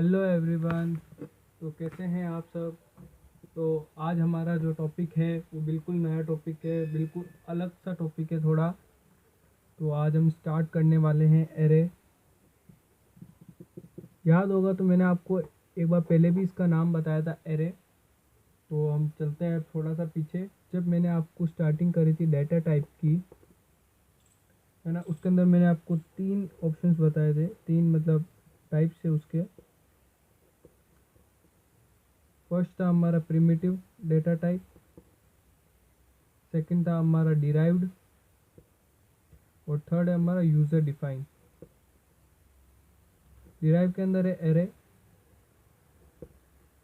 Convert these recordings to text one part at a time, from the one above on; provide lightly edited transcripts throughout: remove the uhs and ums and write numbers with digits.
Hello everyone. तो कैसे हैं आप सब। तो आज हमारा जो टॉपिक है वो बिल्कुल नया टॉपिक है, बिल्कुल अलग सा टॉपिक है थोड़ा। तो आज हम स्टार्ट करने वाले हैं एरे। याद होगा तो मैंने आपको एक बार पहले भी इसका नाम बताया था, एरे। तो हम चलते हैं थोड़ा सा पीछे। जब मैंने आपको स्टार्टिंग करी थी डाटा टाइप की, है ना, उसके अंदर मैंने आपको तीन ऑप्शंस बताए थे, तीन मतलब टाइप्स है उसके। फर्स्ट था हमारा प्रिमिटिव डेटा टाइप, सेकंड था हमारा डिराइव्ड, और थर्ड है हमारा यूजर डिफाइन। डिराइव के अंदर है एरे।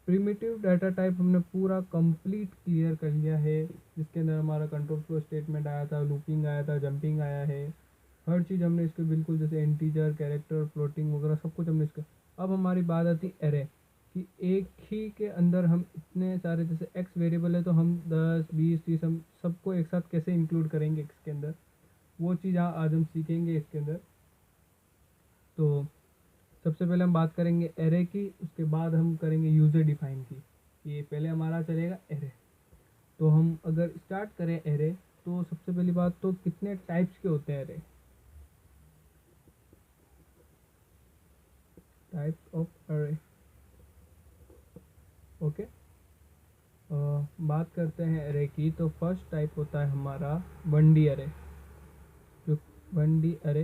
प्रिमिटिव डाटा टाइप हमने पूरा कंप्लीट क्लियर कर लिया है, जिसके अंदर हमारा कंट्रोल फ्लो स्टेटमेंट आया था, लूपिंग आया था, जंपिंग आया है। हर चीज़ हमने इसके बिल्कुल, जैसे इंटीजर, कैरेक्टर, फ्लोटिंग वगैरह सब कुछ हमने इसका। अब हमारी बात आती एरे कि एक ही के अंदर हम इतने सारे, जैसे एक्स वेरिएबल है तो हम 10 20 30 हम सबको एक साथ कैसे इंक्लूड करेंगे इसके अंदर, वो चीज़ आज हम सीखेंगे इसके अंदर। तो सबसे पहले हम बात करेंगे एरे की, उसके बाद हम करेंगे यूज़र डिफाइन की। ये पहले हमारा चलेगा एरे। तो हम अगर स्टार्ट करें एरे, तो सबसे पहली बात तो कितने टाइप्स के होते हैं array. Types of array, okay. बात करते हैं एरे की, तो फर्स्ट टाइप होता है हमारा 1D एरे। जो 1D एरे,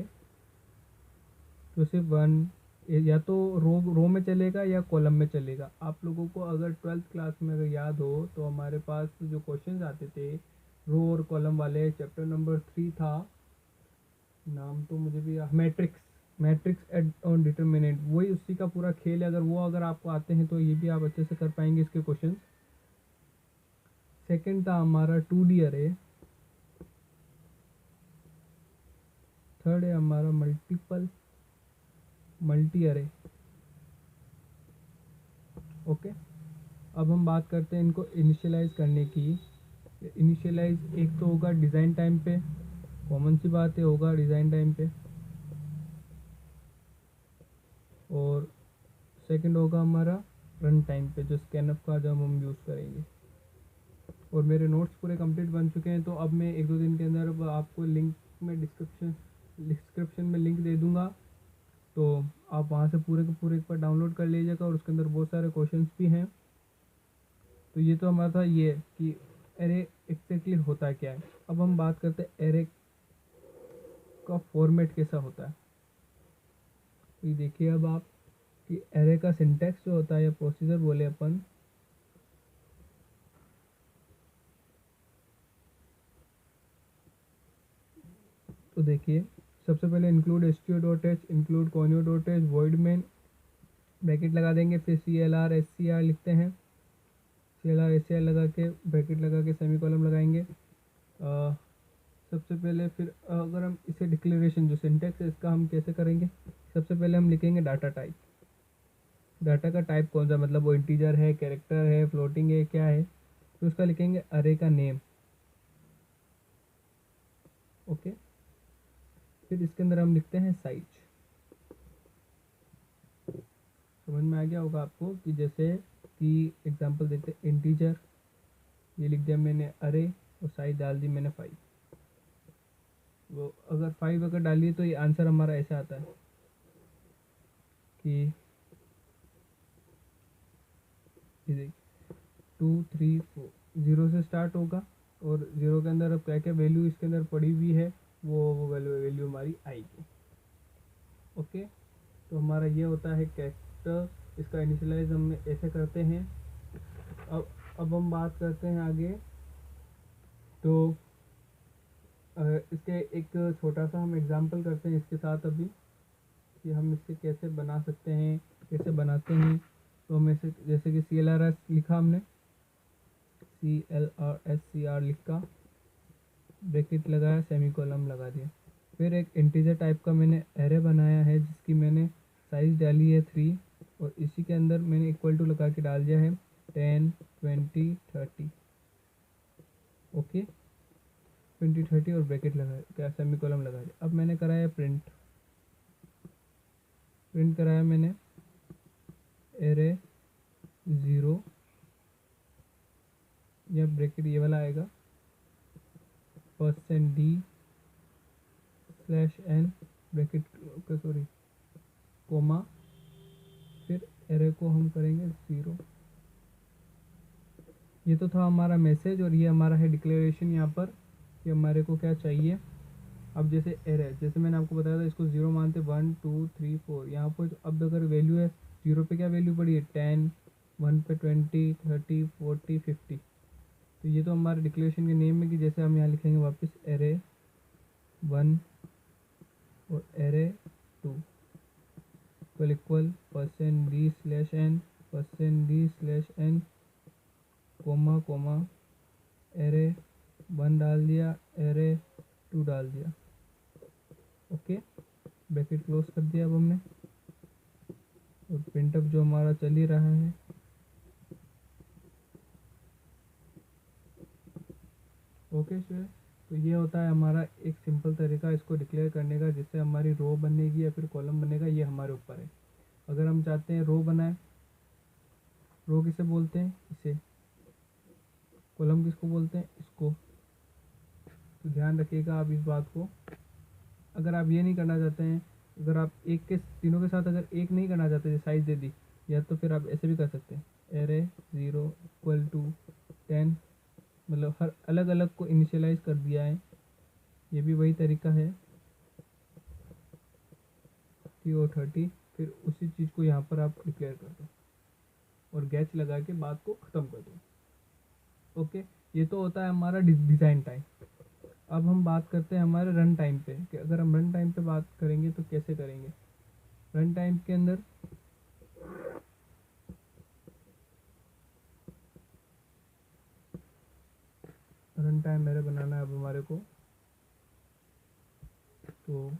तो सिर्फ वन, या तो रो में चलेगा या कॉलम में चलेगा। आप लोगों को अगर ट्वेल्थ क्लास में अगर याद हो तो हमारे पास जो क्वेश्चंस आते थे रो और कॉलम वाले, चैप्टर नंबर 3 था, नाम तो मुझे भी matrix, matrix add on determinant, वही उसी का पूरा खेल है। अगर वो अगर आपको आते हैं तो ये भी आप अच्छे से कर पाएंगे इसके क्वेश्चन। सेकंड था हमारा 2D अरे। थर्ड है हमारा मल्टी अरे, ओके। अब हम बात करते हैं इनको इनिशियलाइज करने की। इनिशियलाइज एक तो होगा डिज़ाइन टाइम पे, कॉमन सी बात है, होगा डिज़ाइन टाइम पे। और सेकंड होगा हमारा रन टाइम पे, जो स्कैनअप का जब हम यूज़ करेंगे। और मेरे नोट्स पूरे कंप्लीट बन चुके हैं, तो अब मैं एक दो दिन के अंदर अब आपको लिंक में डिस्क्रिप्शन में लिंक दे दूँगा। तो आप वहाँ से पूरे के पूरे एक बार डाउनलोड कर लीजिएगा, और उसके अंदर बहुत सारे क्वेश्चंस भी हैं। तो ये तो हमारा था ये कि एरे एग्जैक्टली होता क्या है। अब हम बात करते हैं एरे का फॉर्मेट कैसा होता है। तो ये देखिए अब आप कि एरे का सिंटैक्स जो होता है या प्रोसीजर बोले अपन, तो देखिए सबसे पहले include stio.h, include conio.h, void main, bracket लगा देंगे, फिर CLR SCR लिखते हैं, CLR SCR लगा के ब्रैकेट लगा के सेमी कॉलम लगाएंगे। सबसे पहले फिर अगर हम इसे डिक्लेरेशन जो सिंटैक्स है इसका हम कैसे करेंगे, सबसे पहले हम लिखेंगे डाटा टाइप। डाटा का टाइप कौन सा, मतलब वो इंटीजर है, कैरेक्टर है, फ्लोटिंग है, क्या है। तो उसका लिखेंगे अरे का नेम, ओके। फिर इसके अंदर हम लिखते हैं साइज। समझ में आ गया होगा आपको कि जैसे कि एग्जांपल देते हैं इंटीजर, ये लिख दिया मैंने अरे, और साइज डाल दी मैंने 5। वो अगर 5 अगर डालिए तो ये आंसर हमारा ऐसा आता है कि 2 3 4, 0 से स्टार्ट होगा, और 0 के अंदर अब क्या क्या वैल्यू इसके अंदर पड़ी हुई है वो वैल्यू हमारी आएगी, ओके। तो हमारा ये होता है कैरेक्टर, इसका इनिशियलाइज हम ऐसे करते हैं। अब अब हम बात करते हैं आगे। तो इसके एक छोटा सा हम एग्जांपल करते हैं इसके साथ अभी, कि हम इससे कैसे बना सकते हैं, कैसे बनाते हैं। तो हम ऐसे जैसे कि CLRS लिखा हमने, CLRSCR लिखा, ब्रैकेट लगाया, सेमी कॉलम लगा दिया। फिर एक इंटीजर टाइप का मैंने एरे बनाया है, जिसकी मैंने साइज डाली है 3, और इसी के अंदर मैंने इक्वल टू लगा के डाल दिया है 10 20 30, ओके। 20 30 और ब्रैकेट लगा क्या, सेमी कॉलम लगा दिया। अब मैंने कराया प्रिंट, प्रिंट कराया मैंने एरे 0 या ब्रैकेट ये वाला आएगा %d/n ब्रैकेट सॉरी कोमा, फिर एरे को हम करेंगे 0। ये तो था हमारा मैसेज और ये हमारा है डिक्लेरेशन यहाँ पर कि हमारे को क्या चाहिए। अब जैसे एरे, जैसे मैंने आपको बताया था इसको 0 मानते 1 2 3 4, यहाँ पर अब अगर वैल्यू है 0 पे क्या वैल्यू पड़ी है 10, 1 पे 20 30 40 50। तो ये तो हमारे डिक्लेरेशन के नेम है कि जैसे हम यहाँ लिखेंगे वापस एरे 1 और array 2 equal %d/n %d/n comma comma array 1 डाल दिया, एरे 2 डाल दिया। ओके, ब्रैकेट क्लोज कर दिया अब हमने, और प्रिंटअप जो हमारा चल ही रहा है। ओके सर, तो ये होता है हमारा एक सिंपल तरीका इसको डिक्लेयर करने का, जिससे हमारी रो बनेगी या फिर कॉलम बनेगा, ये हमारे ऊपर है। अगर हम चाहते हैं रो बनाए, रो किसे बोलते हैं इसे, कॉलम किसको बोलते हैं इसको। तो ध्यान रखिएगा आप इस बात को। अगर आप ये नहीं करना चाहते हैं, अगर आप एक के तीनों के साथ अगर एक नहीं करना चाहते, साइज दे दी, या तो फिर आप ऐसे भी कर सकते हैं एरे 0 = 10, मतलब हर अलग अलग को इनिशियलाइज कर दिया है। ये भी वही तरीका है 30 और 30, फिर उसी चीज़ को यहाँ पर आप डिक्लेयर कर दो और गैच लगा के बात को ख़त्म कर दो। ओके, ये तो होता है हमारा डिज़ाइन टाइम। अब हम बात करते हैं हमारे रन टाइम पे, कि अगर हम रन टाइम पे बात करेंगे तो कैसे करेंगे। रन टाइम के अंदर रन टाइम मेरे बनाना है अब हमारे को। तो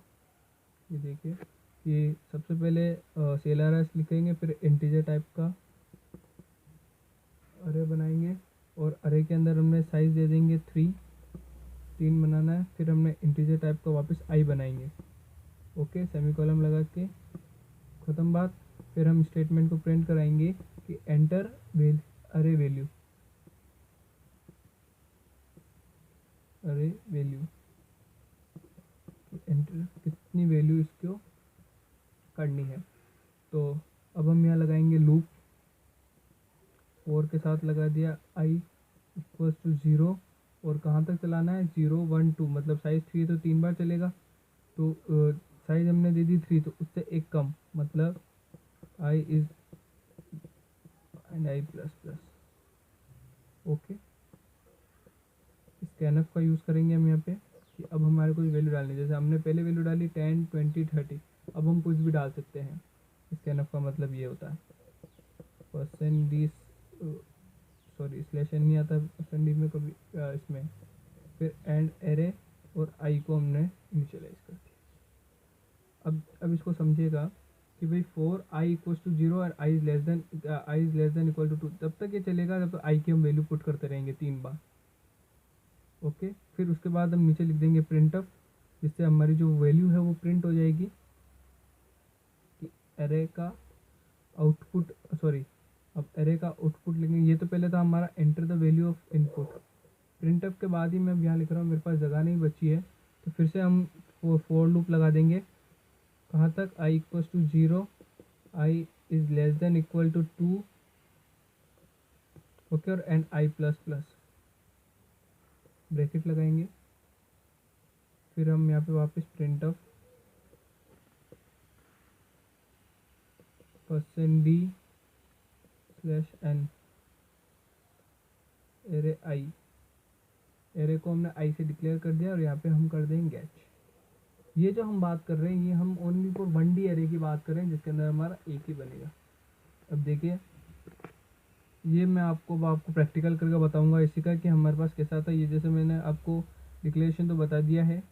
ये देखिए, ये सबसे पहले CLRS लिखेंगे, फिर इंटीजर टाइप का अरे बनाएंगे, और अरे के अंदर हमने साइज दे देंगे 3 बनाना है। फिर हमने इंटीजर टाइप का वापस आई बनाएंगे। ओके, सेमीकोलन लगा के ख़त्म बात। फिर हम स्टेटमेंट को प्रिंट कराएंगे कि एंटर अरे वैल्यू, एंटर कितनी वैल्यू इसको करनी है। तो अब हम यहाँ लगाएंगे लूप, 4 के साथ लगा दिया i = 0, और कहाँ तक चलाना है 0 1 2, मतलब साइज़ 3 तो 3 बार चलेगा। तो साइज़ हमने दे दी 3, तो उससे एक कम, मतलब i is and i++। Okay, scanf का यूज़ करेंगे हम यहाँ पे कि अब हमारे को वैल्यू डालनी है। जैसे हमने पहले वैल्यू डाली 10 20 30, अब हम कुछ भी डाल सकते हैं। स्कैनफ का मतलब ये होता है %d सॉरी स्लैश नहीं आता %d में कभी इसमें। फिर एंड एरे और आई को हमने इनिशियलाइज कर दिया। अब इसको समझिएगा कि भाई 4i = 0 और i <= 2, तब तक ये चलेगा जब तक आई की हम वैल्यू पुट करते रहेंगे 3 बार। ओके, फिर उसके बाद हम नीचे लिख देंगे प्रिंटअप, जिससे हमारी जो वैल्यू है वो प्रिंट हो जाएगी कि एरे का आउटपुट, सॉरी अब एरे का आउटपुट लिखेंगे। ये तो पहले था हमारा enter the value of input. प्रिंटअप के बाद ही मैं यहाँ लिख रहा हूँ, मेरे पास जगह नहीं बची है, तो फिर से हम फॉर लूप लगा देंगे। कहाँ तक i = 0, i <= 2, ओके, और एंड i++, ब्रैकेट लगाएंगे। फिर हम यहाँ पे वापस प्रिंटअप %d/n एरे आई, एरे को हमने आई से डिक्लेयर कर दिया, और यहाँ पे हम कर देंगे गैच। ये जो हम बात कर रहे हैं, ये हम ओनली फॉर 1D एरे की बात कर रहे हैं, जिसके अंदर हमारा एक ही बनेगा। अब देखिए, ये मैं आपको प्रैक्टिकल करके बताऊंगा इसी का कि हमारे पास कैसा था। ये जैसे मैंने आपको डिक्लेरेशन तो बता दिया है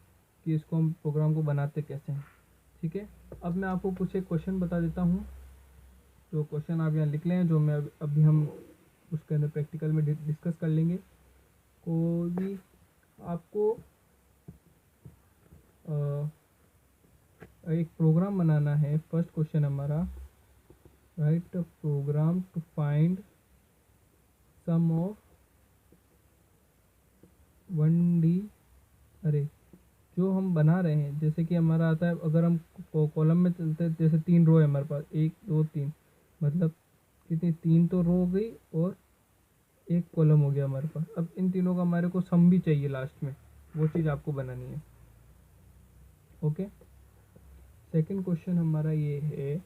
कि इसको हम प्रोग्राम को बनाते कैसे हैं, ठीक है। अब मैं आपको कुछ एक क्वेश्चन बता देता हूँ, जो क्वेश्चन आप यहाँ लिख लें, जो मैं अभी हम उसके अंदर प्रैक्टिकल में डिस्कस कर लेंगे। कोई भी आपको एक प्रोग्राम बनाना है। फर्स्ट क्वेश्चन हमारा write a program to find sum of 1D array जो हम बना रहे हैं, जैसे कि हमारा आता है, अगर हम कॉलम में चलते हैं, जैसे 3 रो है हमारे पास, 1 2 3, मतलब कितनी, 3 तो रो हो गई और एक कॉलम हो गया हमारे पास। अब इन तीनों का हमारे को सम भी चाहिए लास्ट में, वो चीज़ आपको बनानी है। ओके, सेकंड क्वेश्चन हमारा ये है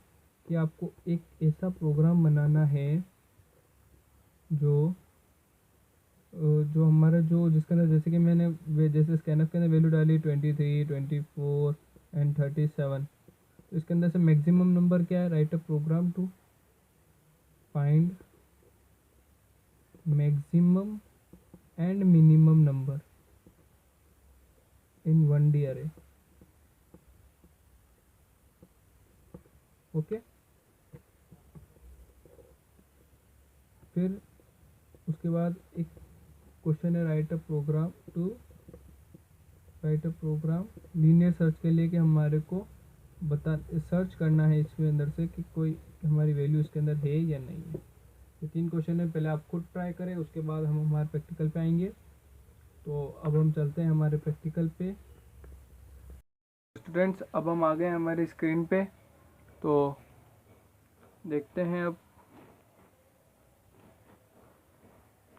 कि आपको एक ऐसा प्रोग्राम बनाना है जो जो हमारा जो जिसके अंदर, जैसे कि मैंने जैसे स्कैनर के अंदर वैल्यू डाली 23 24 एंड 37, तो इसके अंदर से मैक्सिमम नंबर क्या है, write a program to find maximum and minimum number in 1D array. Okay, फिर उसके बाद एक क्वेश्चन है, write a program linear search के लिए, कि हमारे को बता सर्च करना है इसके अंदर से कि कोई हमारी वैल्यू इसके अंदर है या नहीं है। ये 3 क्वेश्चन है, पहले आप खुद ट्राई करें, उसके बाद हम हमारे प्रैक्टिकल पे आएंगे। तो अब हम चलते हैं हमारे प्रैक्टिकल पे। स्टूडेंट्स, अब हम आ गए हैं हमारी स्क्रीन पे, तो देखते हैं अब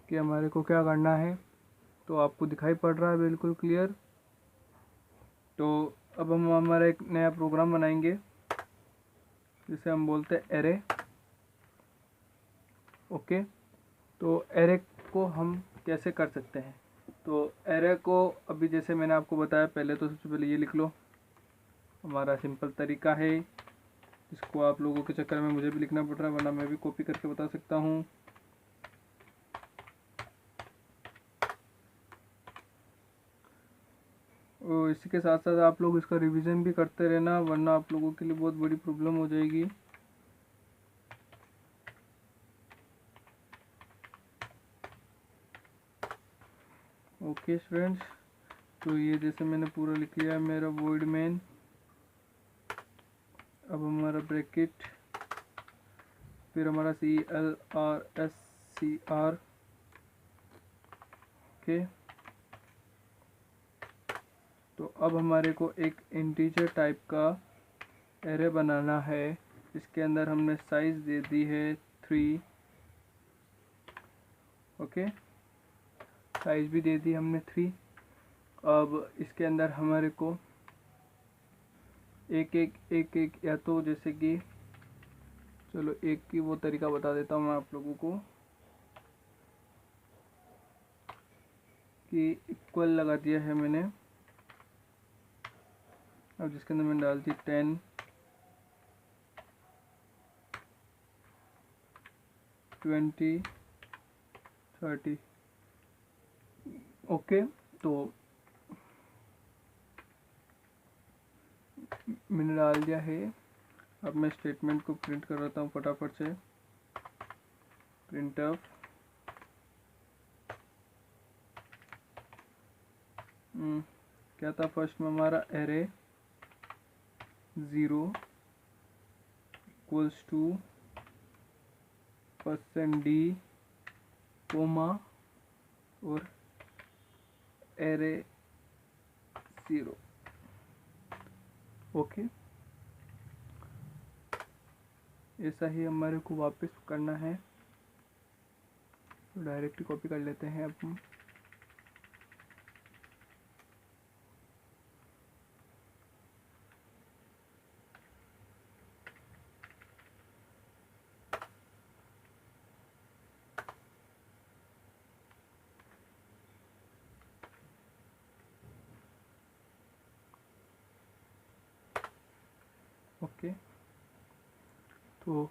कि हमारे को क्या करना है। तो आपको दिखाई पड़ रहा है बिल्कुल क्लियर। तो अब हम हमारा एक नया प्रोग्राम बनाएंगे जिसे हम बोलते हैं एरे। ओके, तो एरे को हम कैसे कर सकते हैं, तो एरे को अभी जैसे मैंने आपको बताया, पहले तो सबसे पहले ये लिख लो, हमारा सिंपल तरीका है, इसको आप लोगों के चक्कर में मुझे भी लिखना पड़ रहा है, वरना मैं भी कॉपी करके बता सकता हूँ। और इसी के साथ साथ आप लोग इसका रिवीजन भी करते रहना, वरना आप लोगों के लिए बहुत बड़ी प्रॉब्लम हो जाएगी। ओके स्टूडेंट्स, तो ये जैसे मैंने पूरा लिख लिया है मेरा वॉइड मेन। अब हमारा ब्रैकेट, फिर हमारा CLRSCR। ओके, तो अब हमारे को एक इंटीजर टाइप का एरे बनाना है। इसके अंदर हमने साइज दे दी है 3। ओके, साइज भी दे दी हमने 3। अब इसके अंदर हमारे को एक या तो जैसे कि, चलो एक की वो तरीका बता देता हूँ मैं आप लोगों को, कि इक्वल लगा दिया है मैंने। अब जिसके अंदर मैंने डाल दी 10 20 30। ओके, तो मैंने डाल दिया है। अब मैं स्टेटमेंट को प्रिंट कर रहा हूँ फटाफट से। प्रिंट ऑफ क्या था, फर्स्ट में हमारा array 0 equals to %d comma और एरे 0। ओके, ऐसा ही हमारे को वापस करना है, तो डायरेक्टली कॉपी कर लेते हैं अब हम। ओके, तो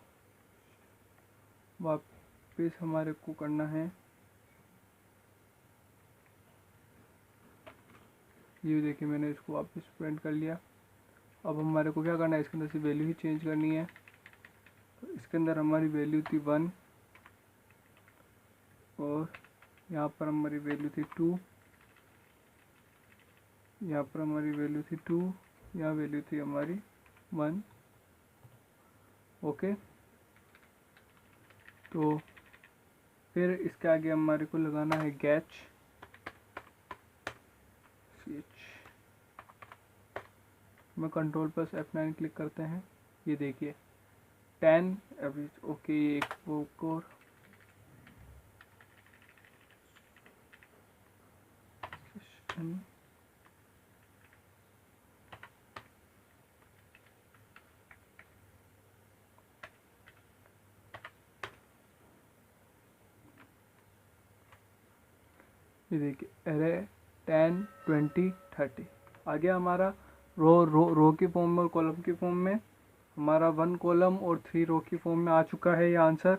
वापस हमारे को करना है, ये देखिए मैंने इसको वापस प्रिंट कर लिया। अब हमारे को क्या करना है, इसके अंदर से वैल्यू ही चेंज करनी है। तो इसके अंदर हमारी वैल्यू थी 1 और यहाँ पर हमारी वैल्यू थी 2, यहाँ पर हमारी वैल्यू थी 2, यहाँ वैल्यू थी हमारी 1। ओके, तो फिर इसके आगे हमारे को लगाना है गैच में कंट्रोल प्लस F9 क्लिक करते हैं। ये देखिए 10 अभी ओके। एक वो और ये देखिए एरे 10 20 30 आ गया हमारा रो की फॉर्म में और कॉलम की फॉर्म में। हमारा 1 कॉलम और 3 रो की फॉर्म में आ चुका है ये आंसर।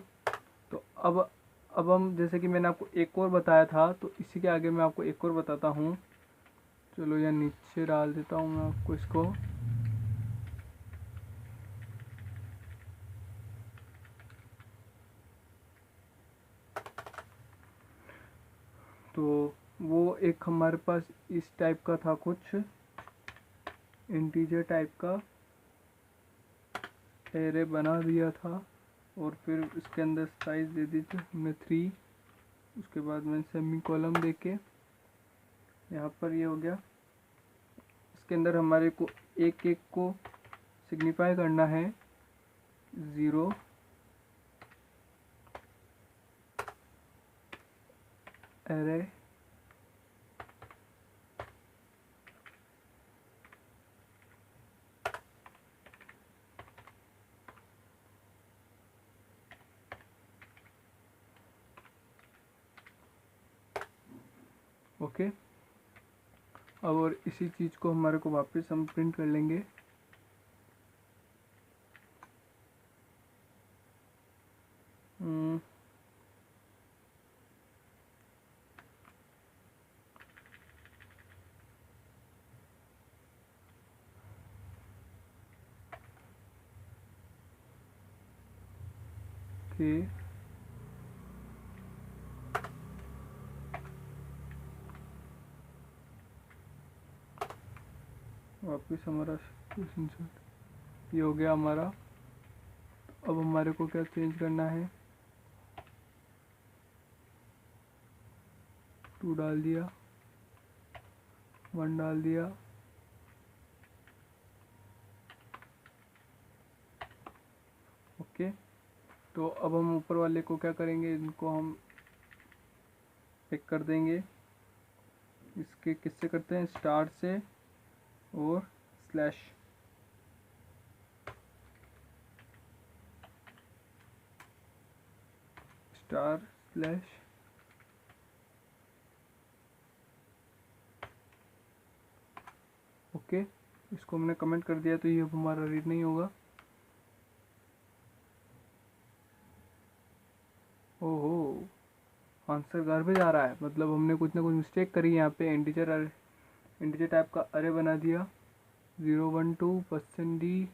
तो अब हम जैसे कि मैंने आपको एक और बताया था, तो इसी के आगे मैं आपको एक और बताता हूँ। चलो यार नीचे डाल देता हूँ मैं आपको इसको। तो वो एक हमारे पास इस टाइप का था, कुछ इंटीजर टाइप का एरे बना दिया था और फिर इसके अंदर साइज दे दी थी हमने 3। उसके बाद में सेमी कॉलम देके यहाँ पर ये हो गया। इसके अंदर हमारे को एक एक को सिग्निफाई करना है 0 एरे ओके। अब और इसी चीज़ को हमारे को वापस हम प्रिंट कर लेंगे। ओके वापस हमारा ये हो गया हमारा। अब हमारे को क्या चेंज करना है, 2 डाल दिया, 1 डाल दिया, ओके। तो अब हम ऊपर वाले को क्या करेंगे, इनको हम पिक कर देंगे। इसके किससे करते हैं, स्टार से और स्लैश। Star slash okay. इसको हमने कमेंट कर दिया तो ये अब हमारा रीड नहीं होगा। ओहो आंसर गार्बेज आ रहा है, मतलब हमने कुछ ना कुछ मिस्टेक करी है यहाँ पे। इंटीजर टाइप का अरे बना दिया 012% डी।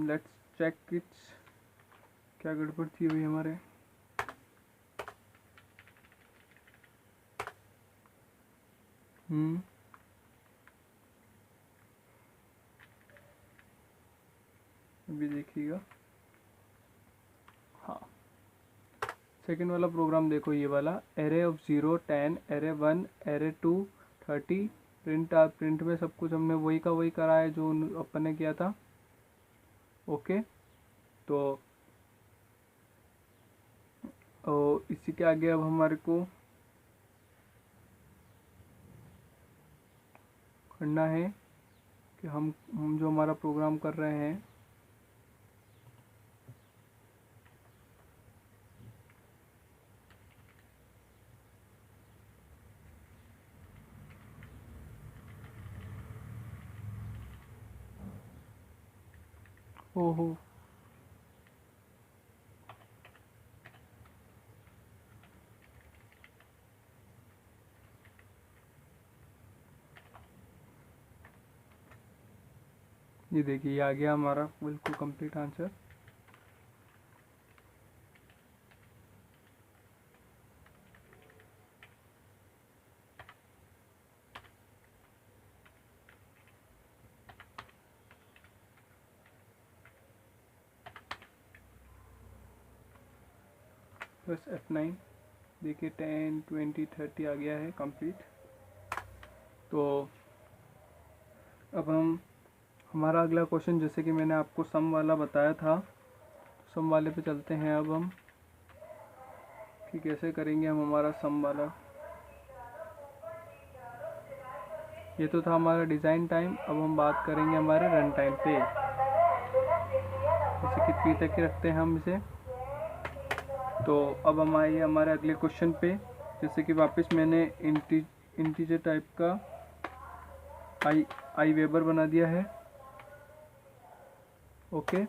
लेट्स चेक इट्स, क्या गड़बड़ थी भाई हमारे। अभी देखिएगा। हाँ सेकंड वाला प्रोग्राम देखो, ये वाला array of 0 10 array 1 array 2 30 print में सब कुछ हमने वही का वही करा है जो अपन ने किया था। ओके तो इसी के आगे अब हमारे को करना है कि हम जो हमारा प्रोग्राम कर रहे हैं ओहो ये देखिए ये आ गया हमारा बिल्कुल कंप्लीट आंसर। बस F9 देखिए 10 20 30 आ गया है कंप्लीट। तो अब हमारा अगला क्वेश्चन, जैसे कि मैंने आपको सम वाला बताया था, सम वाले पे चलते हैं अब हम कि कैसे करेंगे हम हमारा सम वाला। ये तो था हमारा डिज़ाइन टाइम। अब हम बात करेंगे हमारे रन टाइम पे, जैसे कितनी तक के रखते हैं हम इसे। तो अब हम आइए हमारे अगले क्वेश्चन पे, जैसे कि वापस मैंने इंटीजर टाइप का आई वेबर बना दिया है। ओके,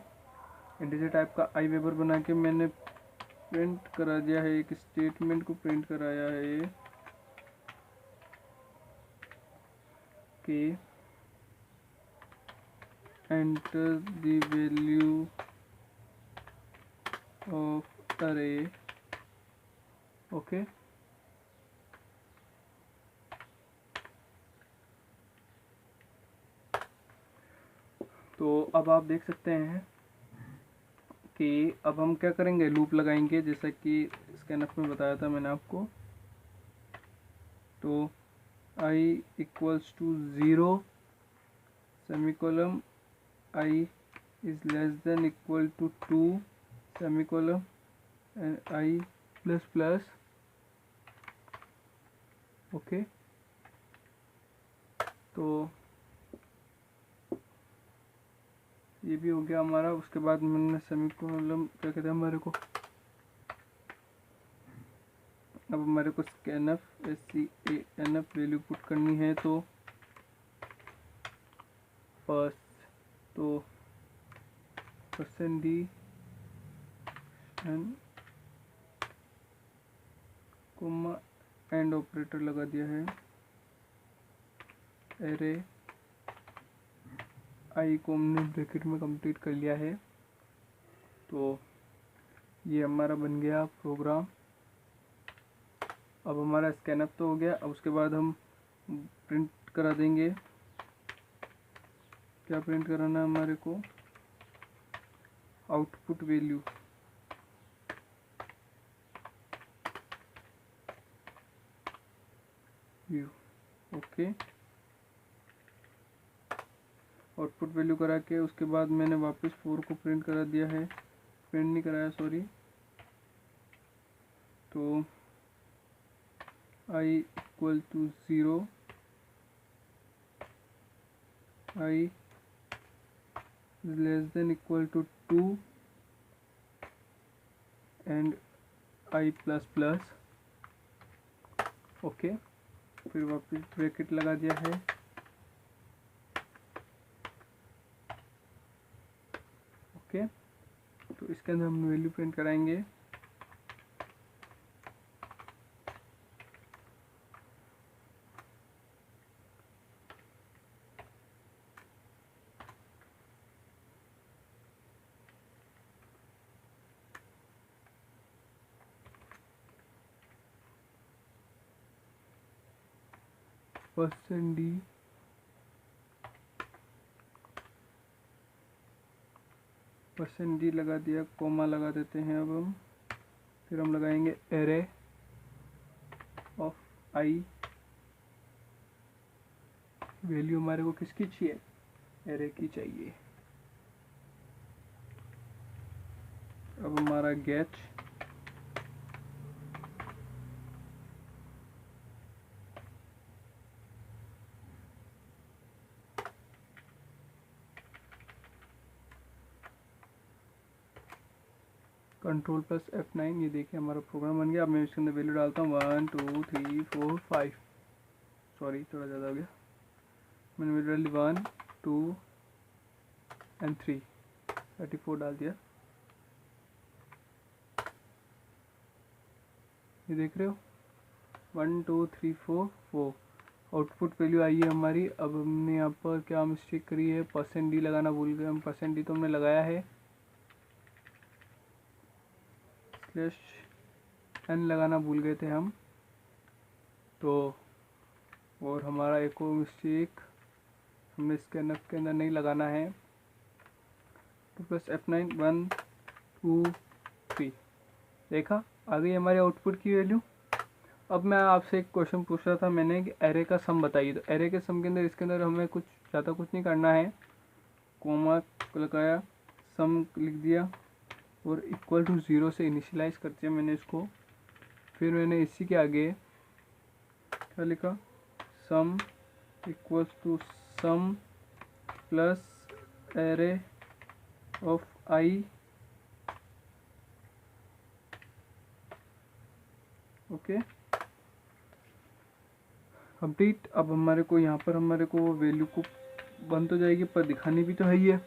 इंटीजर टाइप का आई वेबर बना के मैंने प्रिंट करा दिया है, एक स्टेटमेंट को प्रिंट कराया है कि एंटर द वैल्यू ऑफ अरे। ओके, तो अब आप देख सकते हैं कि अब हम क्या करेंगे, लूप लगाएंगे, जैसा कि स्कैनफ में बताया था मैंने आपको। तो i equals to 0 semicolon, i is less than equal to 2 semicolon and i plus plus. Okay, तो ये भी हो गया हमारा। उसके बाद मैंने सेमीकोलन क्या कहते हैं हमारे को, अब हमारे को स्कैनफ SCANF वैल्यू पुट करनी है। तो फर्स्ट तो %d and comma and operator लगा दिया है। एरे आई को हमने ब्रैकेट में कंप्लीट कर लिया है। तो ये हमारा बन गया प्रोग्राम। अब हमारा स्कैनअप तो हो गया। अब उसके बाद हम प्रिंट करा देंगे। क्या प्रिंट कराना है हमारे को, output value. Okay, output value करा के उसके बाद मैंने वापस 4 को प्रिंट करा दिया है, प्रिंट नहीं कराया सॉरी। तो i equal to 0, i less than equal to 2 and i plus plus. Okay, फिर वापस ब्रैकेट लगा दिया है। ओके, तो इसके अंदर हम वैल्यू प्रिंट कराएंगे। %d लगा दिया, कोमा लगा देते हैं अब हम। फिर हम लगाएंगे एरे ऑफ i। वैल्यू हमारे को किसकी चाहिए, एरे की चाहिए। अब हमारा गेट कंट्रोल प्लस F9, ये देखिए हमारा प्रोग्राम बन गया। अब मैं इसके अंदर वैल्यू डालता हूँ 1 2 3 4 5, सॉरी थोड़ा ज़्यादा हो गया। मैंने वैल्यू डाली 1 2 एंड 3, 34 डाल दिया। ये देख रहे हो 1 2 3 4 4 आउटपुट वैल्यू आई है हमारी। अब हमने यहाँ पर क्या मिस्टेक करी है, %d लगाना भूल गए हम। %d तो हमने लगाया है, /n लगाना भूल गए थे हम। तो और हमारा एक और मिस्टेक, हमने स्कैनअप के अंदर नहीं लगाना है। तो प्लस F9 1 2 3, देखा आ गई हमारी आउटपुट की वैल्यू। अब मैं आपसे एक क्वेश्चन पूछ रहा था मैंने कि एरे का सम बताइए। तो एरे के सम के अंदर इसके अंदर हमें कुछ ज़्यादा कुछ नहीं करना है, कोमा लगाया, सम लिख दिया और इक्वल टू 0 से इनिशियलाइज कर दिया मैंने इसको। फिर मैंने इसी के आगे क्या लिखा, sum equals to sum plus array of I. Okay complete. अब हमारे को यहाँ पर हमारे को वैल्यू को बन तो जाएगी पर दिखानी भी तो है ही है।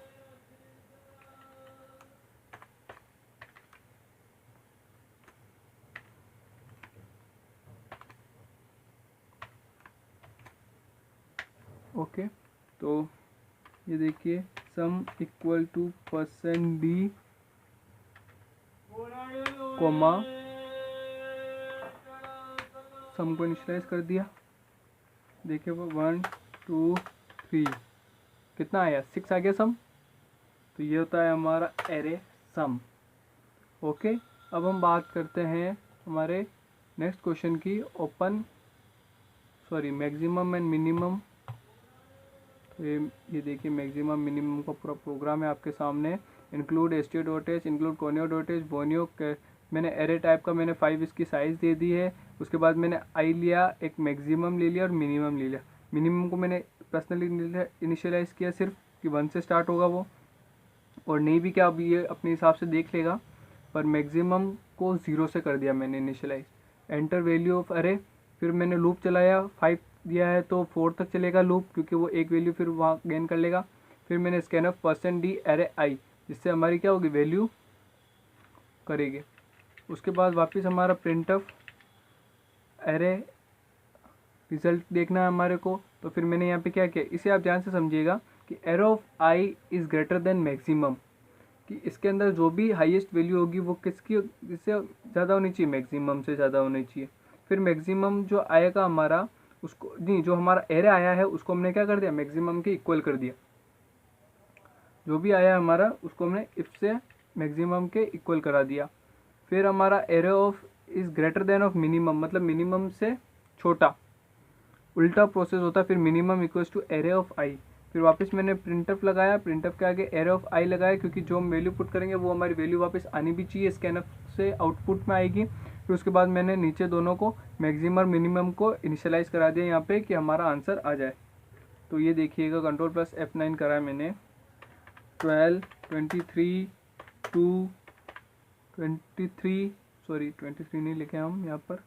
ओके तो ये देखिए sum equal to percent D comma, sum को इनिशियलाइज कर दिया। देखिए वो 1 2 3 कितना आया, 6 आ गया सम। तो ये होता है हमारा एरे सम। ओके अब हम बात करते हैं हमारे नेक्स्ट क्वेश्चन की, मैक्सिमम एंड मिनिमम। तो ये देखिए मैक्सिमम मिनिमम का पूरा प्रोग्राम है आपके सामने। Include stdio dot h, include conio dot h, बोनियो। मैंने एरे टाइप का मैंने 5 इसकी साइज़ दे दी है। उसके बाद मैंने आई लिया, एक मैक्सिमम ले लिया और मिनिमम ले लिया। मिनिमम को मैंने पर्सनली इनिशियलाइज़ किया सिर्फ कि 1 से स्टार्ट होगा वो, और नहीं भी क्या अब ये अपने हिसाब से देख लेगा, पर मैक्सिमम को 0 से कर दिया मैंने इनिशियलाइज। एंटर वैल्यू ऑफ अरे, फिर मैंने लूप चलाया, 5 दिया है तो 4 तक चलेगा लूप क्योंकि वो एक वैल्यू फिर वहाँ गेन कर लेगा। फिर मैंने scan of percent D array आई, जिससे हमारी क्या होगी वैल्यू करेगी। उसके बाद वापस हमारा प्रिंट ऑफ एरे रिजल्ट देखना है हमारे को। तो फिर मैंने यहाँ पे क्या किया, इसे आप ध्यान से समझिएगा कि array of I is greater then maximum, कि इसके अंदर जो भी हाईएस्ट वैल्यू होगी वो किसकी इससे ज़्यादा होनी चाहिए, मैक्सिमम से ज़्यादा होनी चाहिए। फिर मैक्सिमम जो आएगा हमारा उसको नहीं, जो हमारा एरे आया है उसको हमने क्या कर दिया, मैक्सिमम के इक्वल कर दिया। जो भी आया हमारा उसको हमने इफ से मैक्सिमम के इक्वल करा दिया। फिर हमारा array of is greater than of minimum, मतलब मिनिमम से छोटा, उल्टा प्रोसेस होता है। फिर minimum equals to array of I. फिर वापस मैंने प्रिंटअप लगाया, प्रिंटअप के आगे एरे ऑफ आई लगाया क्योंकि जो हम वैल्यू पुट करेंगे वो हमारी वैल्यू वापस आनी भी चाहिए, स्कैनअप से आउटपुट में आएगी। फिर उसके बाद मैंने नीचे दोनों को मैक्सिमम और मिनिमम को इनिशियलाइज करा दिया यहाँ पे कि हमारा आंसर आ जाए। तो ये देखिएगा कंट्रोल प्लस F9 करा है मैंने। 12 23 2 23 23 नहीं लिखे हम यहाँ पर,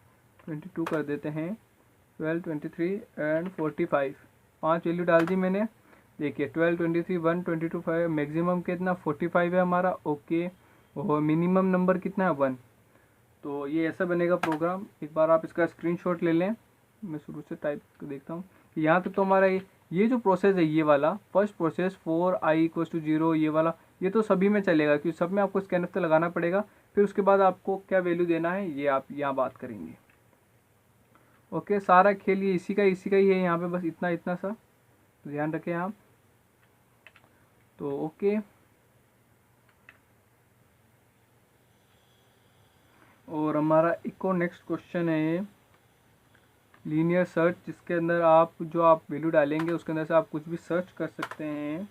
22 कर देते हैं। 12 23 एंड 45, 5 वैल्यू डाल दी मैंने। देखिए 12 23 1 22 5, मैक्सिमम कितना 45 है हमारा। ओके और मिनिमम नंबर कितना है 1। तो ये ऐसा बनेगा प्रोग्राम। एक बार आप इसका स्क्रीनशॉट ले लें, मैं शुरू से टाइप कर देखता हूँ। यहाँ तक तो हमारा ये जो प्रोसेस है ये वाला फर्स्ट प्रोसेस 4i=0 ये वाला, ये तो सभी में चलेगा क्योंकि सब में आपको स्कैनर से लगाना पड़ेगा। फिर उसके बाद आपको क्या वैल्यू देना है ये आप यहाँ बात करेंगे। ओके सारा खेल ये इसी का ही है यहाँ पे, बस इतना इतना सा तो ध्यान रखें आप। तो ओके और हमारा एक और नेक्स्ट क्वेश्चन है लीनियर सर्च, जिसके अंदर आप जो आप वैल्यू डालेंगे उसके अंदर से आप कुछ भी सर्च कर सकते हैं।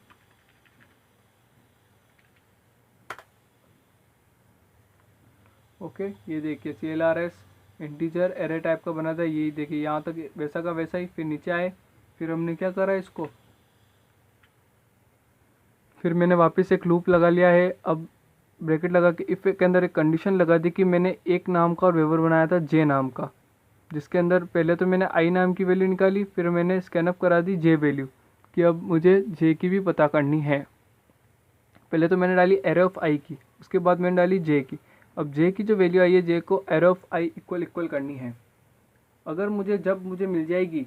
ओके ये देखिए CLRS इंटीजर एरे टाइप का बना था, यही देखिए यहाँ तक वैसा का वैसा ही। फिर नीचे आए, फिर हमने क्या करा इसको, फिर मैंने वापस एक लूप लगा लिया है। अब ब्रैकेट लगा के इफ़ के अंदर एक कंडीशन लगा दी कि मैंने एक नाम का और वेवर बनाया था जे नाम का, जिसके अंदर पहले तो मैंने आई नाम की वैल्यू निकाली, फिर मैंने स्कैनअप करा दी जे वैल्यू कि अब मुझे जे की भी पता करनी है। पहले तो मैंने डाली एरे ऑफ आई की, उसके बाद मैंने डाली जे की। अब जे की जो वैल्यू आई है जे को एरे ऑफ आई इक्वल करनी है। अगर मुझे जब मुझे मिल जाएगी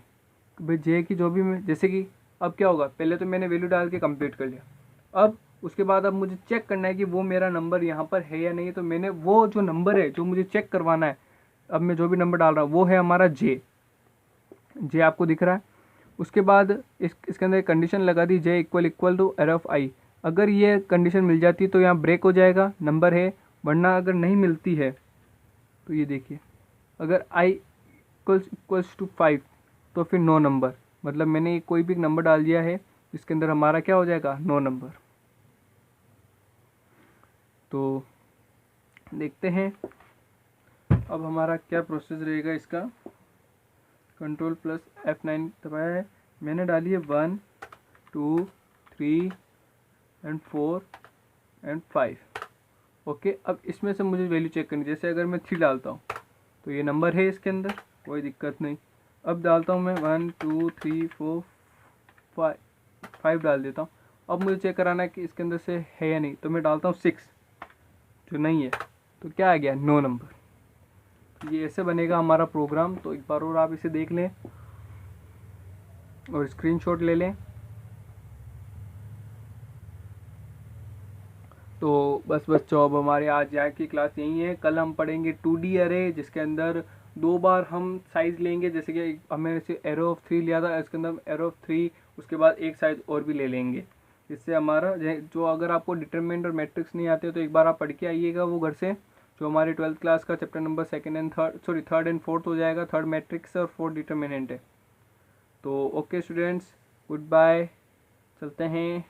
भाई जे की जो भी मैं, जैसे कि अब क्या होगा, पहले तो मैंने वैल्यू डाल के कंप्लीट कर लिया। अब उसके बाद अब मुझे चेक करना है कि वो मेरा नंबर यहाँ पर है या नहीं। तो मैंने वो जो नंबर है जो मुझे चेक करवाना है, अब मैं जो भी नंबर डाल रहा हूँ वो है हमारा जे आपको दिख रहा है। उसके बाद इसके अंदर कंडीशन लगा दी J equal to array of आई। अगर ये कंडीशन मिल जाती है तो यहाँ ब्रेक हो जाएगा, नंबर है। वरना अगर नहीं मिलती है तो ये देखिए, अगर i इक्वल्स टू 5 तो फिर 9 नंबर, मतलब मैंने कोई भी नंबर डाल दिया है जिसके अंदर हमारा क्या हो जाएगा, 9 नंबर। तो देखते हैं अब हमारा क्या प्रोसेस रहेगा इसका। कंट्रोल प्लस F9 दबाया है, मैंने डाली है 1 2 3 एंड 4 एंड 5। ओके, अब इसमें से मुझे वैल्यू चेक करनी, जैसे अगर मैं 3 डालता हूँ तो ये नंबर है इसके अंदर, कोई दिक्कत नहीं। अब डालता हूँ मैं 1 2 3 4 5 डाल देता हूँ। अब मुझे चेक कराना है कि इसके अंदर से है या नहीं, तो मैं डालता हूँ 6, जो नहीं है, तो क्या आ गया, 9 नंबर। तो ये ऐसे बनेगा हमारा प्रोग्राम। तो एक बार और आप इसे देख लें और स्क्रीनशॉट ले लें। तो बस बच्चों, अब हमारे आज यहाँ की क्लास यही है। कल हम पढ़ेंगे 2D अरे, जिसके अंदर 2 बार हम साइज़ लेंगे, जैसे कि हमें ऐसे एरो ऑफ 3 लिया था, इसके अंदर एरो ऑफ 3, उसके बाद एक साइज़ और भी ले लेंगे, जिससे हमारा जो, अगर आपको डिटरमिनेंट और मैट्रिक्स नहीं आते तो एक बार आप पढ़ के आइएगा वो घर से, जो हमारे 12th क्लास का chapter number 3rd and 4th हो जाएगा। 3rd मैट्रिक्स और 4th डिटरमिनेंट है। तो ओके स्टूडेंट्स, गुड बाय, चलते हैं।